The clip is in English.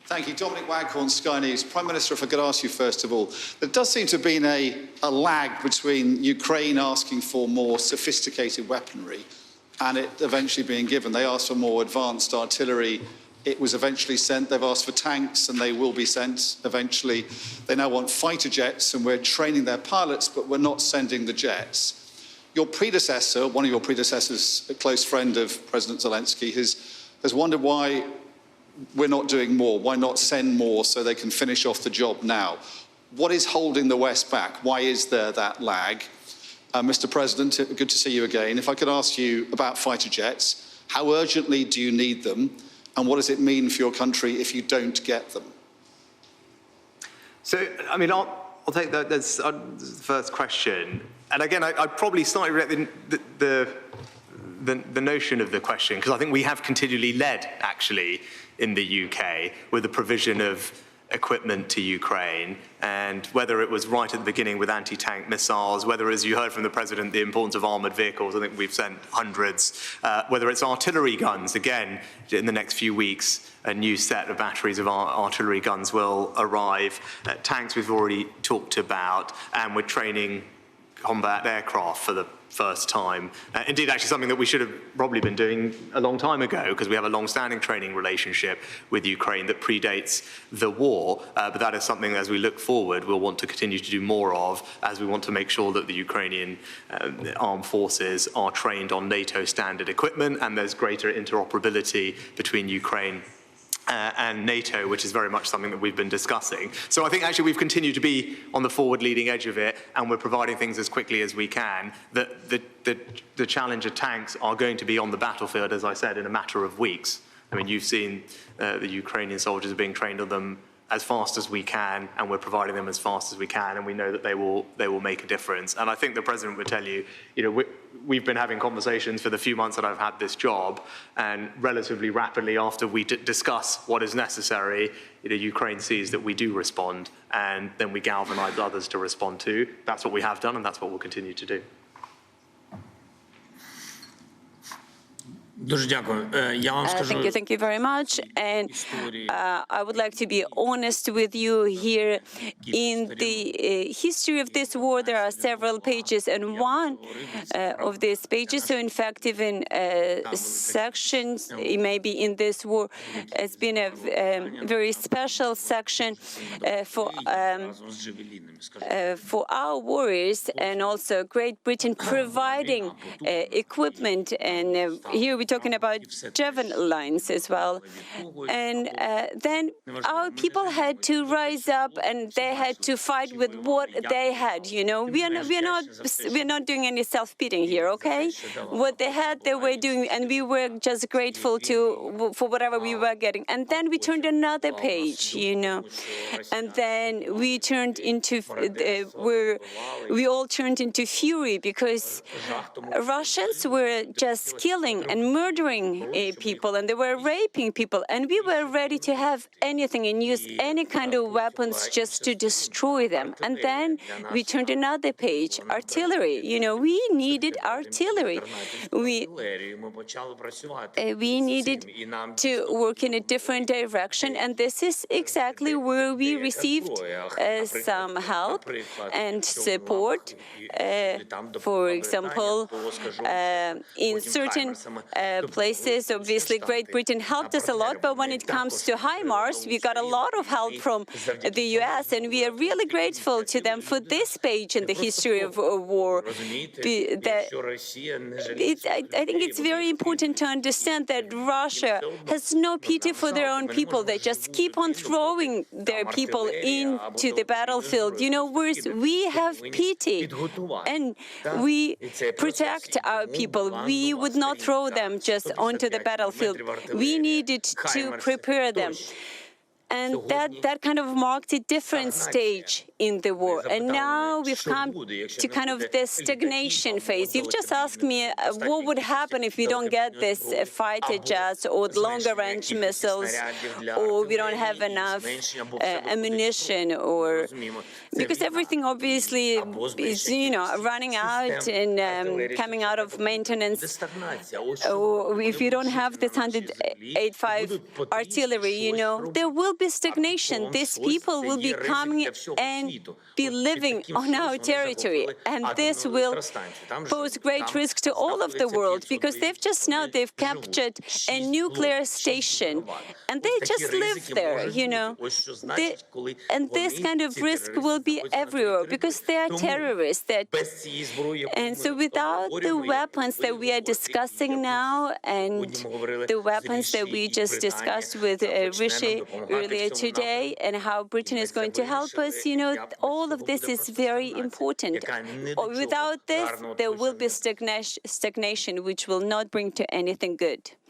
Thank you. Dominic Waghorn, Sky News. Prime Minister, if I could ask you first of all, there does seem to have been a lag between Ukraine asking for more sophisticated weaponry and it eventually being given. They asked for more advanced artillery. It was eventually sent. They've asked for tanks and they will be sent eventually. They now want fighter jets and we're training their pilots, but we're not sending the jets. Your predecessor, one of your predecessors, a close friend of President Zelensky, has wondered why we're not doing more. Why not send more so they can finish off the job now? What is holding the West back? Why is there that lag? Mr. President, good to see you again. If I could ask you about fighter jets, how urgently do you need them? And what does it mean for your country if you don't get them? So, I mean, I'll take that as the first question. And again, I'd probably start with the notion of the question, because I think we have continually led, actually, in the UK with the provision of equipment to Ukraine, and whether it was right at the beginning with anti-tank missiles, whether, as you heard from the President, the importance of armoured vehicles, I think we've sent hundreds, whether it's artillery guns, again, in the next few weeks, a new set of batteries of artillery guns will arrive. Tanks we've already talked about, and we're training combat aircraft for the first time. Indeed, actually something that we should have probably been doing a long time ago, because we have a long-standing training relationship with Ukraine that predates the war. But that is something, as we look forward, we'll want to continue to do more of, as we want to make sure that the Ukrainian armed forces are trained on NATO standard equipment, and there's greater interoperability between Ukraine and NATO, which is very much something that we've been discussing. So I think actually we've continued to be on the forward-leading edge of it, and we're providing things as quickly as we can. The Challenger tanks are going to be on the battlefield, as I said, in a matter of weeks. I mean, you've seen the Ukrainian soldiers are being trained on them as fast as we can, and we're providing them as fast as we can, and we know that they will make a difference. And I think the President would tell you, we've been having conversations for the few months that I've had this job, and relatively rapidly after we discuss what is necessary, Ukraine sees that we do respond, and then we galvanise others to respond too. That's what we have done, and that's what we'll continue to do. Thank you very much. And I would like to be honest with you here. In the history of this war, there are several pages, and one of these pages, so in fact, even sections, maybe in this war, has been a very special section for our warriors, and also Great Britain providing equipment. And here we're talking about Javelin lines as well. And then our people had to rise up, and they had to fight with what they had. We're not doing any self-pitying here, okay? What they had, they were doing, and we were just grateful for whatever we were getting. And then we turned another page, and then we turned into we all turned into fury, because Russians were just killing and murdering people, and they were raping people, and we were ready to have anything and use any kind of weapons just to destroy them. And then we turned another page, artillery. We needed artillery. We needed to work in a different direction, and this is exactly where we received some help and support. For example, in certain places, obviously, Great Britain helped us a lot, but when it comes to HIMARS, we got a lot of help from the US, and we are really grateful to them for this page in the history of war. I think it's very important to understand that Russia has no pity for their own people. They just keep on throwing their people into the battlefield. We have pity, and we protect our people. We would not throw them just onto the battlefield. We needed to prepare them. And that kind of marked a different stage in the war. And now we've come to kind of the stagnation phase. You've just asked me what would happen if we don't get this fighter jets or longer-range missiles, or we don't have enough ammunition, or because everything obviously is, running out and coming out of maintenance. Or if you don't have this 185 artillery, there will be be stagnation. These people will be coming and be living on our territory, and this will pose great risk to all of the world, because they've captured a nuclear station, and they just live there, you know. And this kind of risk will be everywhere, because they are terrorists. And so without the weapons that we are discussing now, and the weapons that we just discussed with Rishi earlier today, and how Britain is going to help us, you know, all of this is very important. Without this, there will be stagnation, which will not bring to anything good.